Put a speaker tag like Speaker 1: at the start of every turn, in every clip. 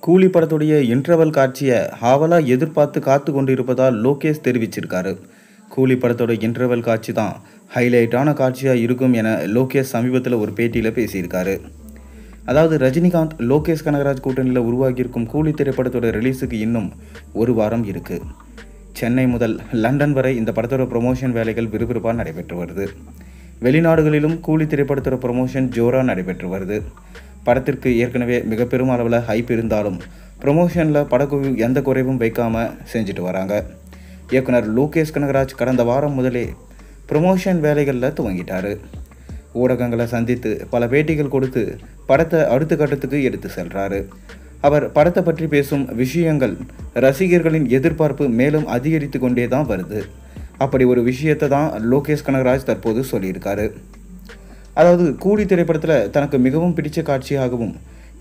Speaker 1: கூலி படத்துடைய இன்டர்வல் காட்சியை ஆவலா எதிர்பார்த்து காத்து கொண்டிருப்பதால் லோகேஷ் தெரிவிச்சிருக்காரு. கூலி படத்தோட இன்டர்வல் காட்சி தான் ஹைலைட்டான காட்சியாக இருக்கும் என லோகேஷ் சமீபத்தில் ஒரு பேட்டியில் பேசியிருக்காரு. அதாவது ரஜினிகாந்த் லோகேஷ் கனகராஜ் கூட்டணியில் உருவாகியிருக்கும் கூலி திரைப்படத்தோட ரிலீஸுக்கு இன்னும் ஒரு வாரம் இருக்குது. சென்னை முதல் லண்டன் வரை இந்த படத்தோட ப்ரொமோஷன் வேலைகள் விறுவிறுப்பாக நடைபெற்று வருது. வெளிநாடுகளிலும் கூலி திரைப்படத்தோட ப்ரொமோஷன் ஜோராக நடைபெற்று வருது. படத்திற்கு ஏற்கனவே மிக பெரும் அளவில் ஹைப் இருந்தாலும் ப்ரொமோஷனில் படக்குழு எந்த குறைவும் வைக்காமல் செஞ்சுட்டு வராங்க. இயக்குனர் லோகேஷ் கனகராஜ் கடந்த வாரம் முதலே ப்ரொமோஷன் வேலைகளில் துவங்கிட்டார். ஊடகங்களை சந்தித்து பல பேட்டிகள் கொடுத்து படத்தை அடுத்த கட்டத்துக்கு எடுத்து செல்கிறாரு. அவர் படத்தை பற்றி பேசும் விஷயங்கள் ரசிகர்களின் எதிர்பார்ப்பு மேலும் அதிகரித்து கொண்டே தான் வருது. அப்படி ஒரு விஷயத்தை தான் லோகேஷ் கனகராஜ் தற்போது சொல்லியிருக்காரு. அதாவது கூலி திரைப்படத்தில் தனக்கு மிகவும் பிடிச்ச காட்சியாகவும்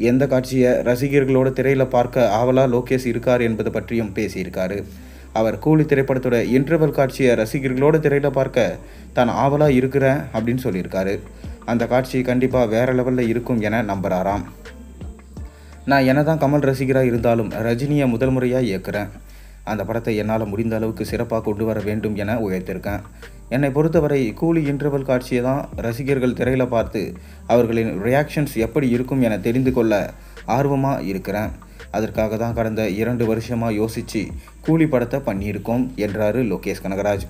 Speaker 1: எந்த காட்சியை ரசிகர்களோட திரையில் பார்க்க ஆவலா லோகேஷ் இருக்கார் என்பது பற்றியும் பேசியிருக்காரு. அவர் கூலி திரைப்படத்தோட இன்டர்வல் காட்சியை ரசிகர்களோட திரையில் பார்க்க தான் ஆவலாக இருக்கிறேன் அப்படின்னு சொல்லியிருக்காரு. அந்த காட்சி கண்டிப்பாக வேறு லெவலில் இருக்கும் என நம்புகிறாராம். நான் என்ன தான் கமல் ரசிகராக இருந்தாலும் ரஜினியை முதல் முறையாக இயக்குறேன். அந்த படத்தை என்னால் முடிந்த அளவுக்கு சிறப்பாக கொண்டு வர வேண்டும் என உழைத்திருக்கேன். என்னை பொறுத்தவரை கூலி இன்டர்வல் காட்சியை தான் ரசிகர்கள் திரையில் பார்த்து அவர்களின் ரியாக்ஷன்ஸ் எப்படி இருக்கும் என தெரிந்து கொள்ள ஆர்வமாக இருக்கிறேன். அதற்காக தான் கடந்த 2 வருஷமாக யோசித்து கூலி படத்தை பண்ணியிருக்கோம் என்றார் லோகேஷ் கனகராஜ்.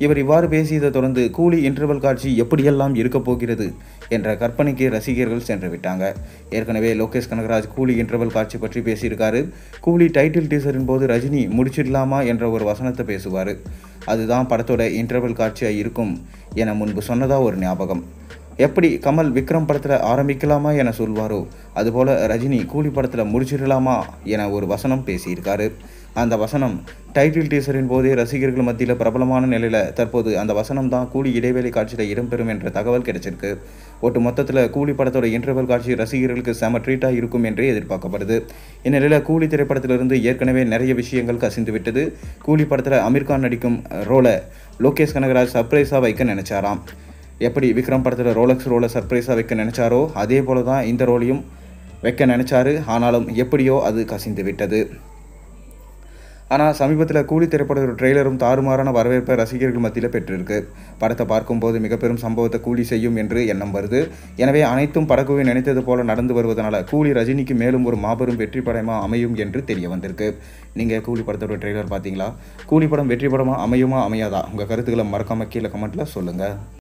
Speaker 1: இவர் இவ்வாறு பேசியதை தொடர்ந்து கூலி இன்டர்வல் காட்சி எப்படியெல்லாம் இருக்கப் போகிறது என்ற கற்பனைக்கு ரசிகர்கள் சென்று விட்டாங்க. ஏற்கனவே லோகேஷ் கனகராஜ் கூலி இன்டர்வல் காட்சி பற்றி பேசியிருக்காரு. கூலி டைட்டில் டீசரின் போது ரஜினி முடிச்சிடலாமா என்ற ஒரு வசனத்தை பேசுவார். அதுதான் படத்தோட இன்டர்வல் காட்சியாக இருக்கும் என முன்பு சொன்னதாக ஒரு ஞாபகம். எப்படி கமல் விக்ரம் படத்தில் ஆரம்பிக்கலாமா என சொல்வாரோ அதுபோல் ரஜினி கூலி படத்தில் முடிச்சிடலாமா என ஒரு வசனம் பேசியிருக்காரு. அந்த வசனம் டைட்டில் டீசரின் போதே ரசிகர்கள் மத்தியில் பிரபலமான நிலையில் தற்போது அந்த வசனம் தான் கூலி இடைவேளை காட்சியில் இடம்பெறும் என்ற தகவல் கிடைச்சிருக்கு. ஒட்டு மொத்தத்தில் கூலி படத்தோட இன்டர்வல் காட்சி ரசிகர்களுக்கு செம ட்ரீட்டாக இருக்கும் என்று எதிர்பார்க்கப்படுது. இந்நிலையில் கூலி திரைப்படத்திலிருந்து ஏற்கனவே நிறைய விஷயங்கள் கசிந்து விட்டது. கூலி படத்தில் அமீர்கான் நடிக்கும் ரோலை லோகேஷ் கனகராஜ் சர்ப்ரைஸாக வைக்க நினைச்சாராம். எப்படி விக்ரம் படத்தில் ரோலக்ஸ் ரோலை சர்ப்ரைஸாக வைக்க நினைச்சாரோ அதே போல தான் இந்த ரோலையும் வைக்க நினைச்சாரு. ஆனாலும் எப்படியோ அது கசிந்து விட்டது. ஆனால் சமீபத்தில் கூலி திரைப்பட ட்ரெய்லரும் தாறுமாறான வரவேற்பை ரசிகர்கள் மத்தியில் பெற்றிருக்கு. படத்தை பார்க்கும்போது மிக பெரும் சம்பவத்தை கூலி செய்யும் என்று எண்ணம் வருது. எனவே அனைத்தும் படக்குழு நினைத்தது போல நடந்து வருவதனால கூலி ரஜினிக்கு மேலும் ஒரு மாபெரும் வெற்றி படமாக அமையும் என்று தெரிய வந்திருக்கு. நீங்கள் கூலி படத்தோட ட்ரெய்லர் பார்த்தீங்களா? கூலி படம் வெற்றி படமாக அமையுமா அமையாதா? உங்கள் கருத்துக்களை மறக்காம கீழே கமெண்ட்டில் சொல்லுங்கள்.